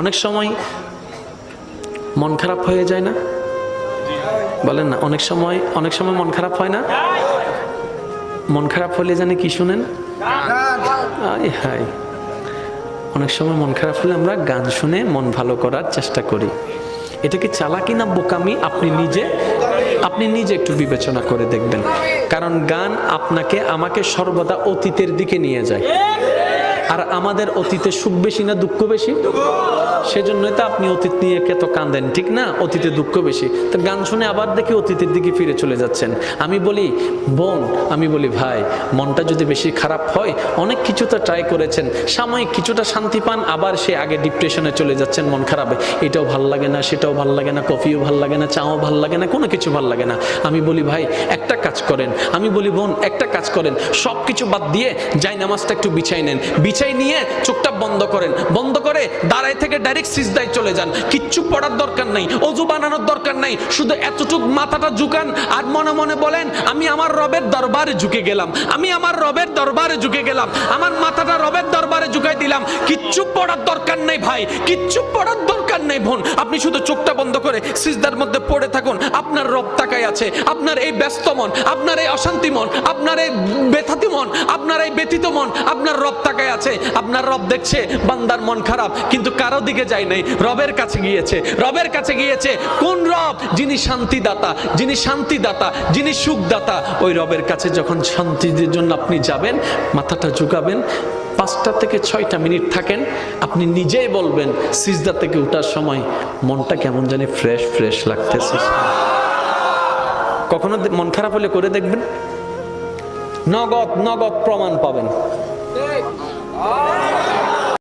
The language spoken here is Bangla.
অনেক সময় মন খারাপ হয়ে যায় না? বলেন না, অনেক সময় মন খারাপ হয় না? মন খারাপ হলে জানে কি শুনেন? হাই, অনেক সময় মন খারাপ হলে আমরা গান শুনে মন ভালো করার চেষ্টা করি। এটা কি চালাকি না বোকামি? আপনি নিজে একটু বিবেচনা করে দেখবেন। কারণ গান আপনাকে আমাকে সর্বদা অতীতের দিকে নিয়ে যায়। আর আমাদের অতীতে সুখ বেশি না দুঃখ বেশি? সেজন্যই তো আপনি অতীত নিয়ে এত কাঁদেন, ঠিক না? অতীতে দুঃখ বেশি, তো গান শুনে আবার দেখি অতীতের দিকে ফিরে চলে যাচ্ছেন। আমি বলি বোন, আমি বলি ভাই, মনটা যদি বেশি খারাপ হয়, অনেক কিছু তো ট্রাই করেছেন, সাময়িক কিছুটা শান্তি পান, আবার সে আগে ডিপ্রেশনে চলে যাচ্ছেন। মন খারাপে এটাও ভাল লাগে না, সেটাও ভাল লাগে না, কফিও ভাল লাগে না, চাও ভাল লাগে না, কোনো কিছু ভাল লাগে না। আমি বলি ভাই একটা কাজ করেন, আমি বলি বোন একটা কাজ করেন, সব কিছু বাদ দিয়ে যাই নামাজটা একটু বিছাই নেন, বিছাই নিয়ে চোখটা বন্ধ করেন, বন্ধ করে দাঁড়ায় থেকে ডাইরেক্ট সিজদায় চলে যান। কিচ্ছু পড়ার দরকার নাই, অজু বানানোর দরকার নাই, শুধু এতটুক মাথাটা ঝুকান আর মনে মনে বলেন আমি আমার রবের দরবারে ঝুঁকে গেলাম, আমি আমার রবের দরবারে ঝুঁকে গেলাম, আমার মাথাটা রবের দরবারে ঝুঁকাই দিলাম। কিচ্ছু পড়ার দরকার নাই ভাই, কিচ্ছু পড়ার দরকার নাই বোন, আপনি শুধু চোখটা বন্ধ করে সিজদার মধ্যে পড়ে থাকুন। আপনার রব তাকায় আছে, আপনার এই ব্যস্ত মন, আপনার এই অশান্তি মন, আপনার এই ব্যথাতি মন, আপনার এই ব্যথিত মন, আপনার রব তাকায় আছে। আপনার রব দেখছে বান্দার মন খারাপ, কিন্তু কারো দিকে যায় নাই, রবের কাছে গিয়েছে। রবের কাছে গিয়েছে কোন রব? যিনি শান্তিদাতা, যিনি শান্তিদাতা, যিনি সুখদাতা। ওই রবের কাছে যখন শান্তির জন্য আপনি যাবেন, মাথাটা ঝুঁকাবেন, 5টা থেকে 6টা মিনিট থাকেন, আপনি নিজেই বলবেন সিজদা থেকে ওঠার সময় মনটা কেমন জানি ফ্রেশ ফ্রেশ লাগতেছে। কখনো মন খারাপ হলে করে দেখবেন, নগদ প্রমাণ পাবেন।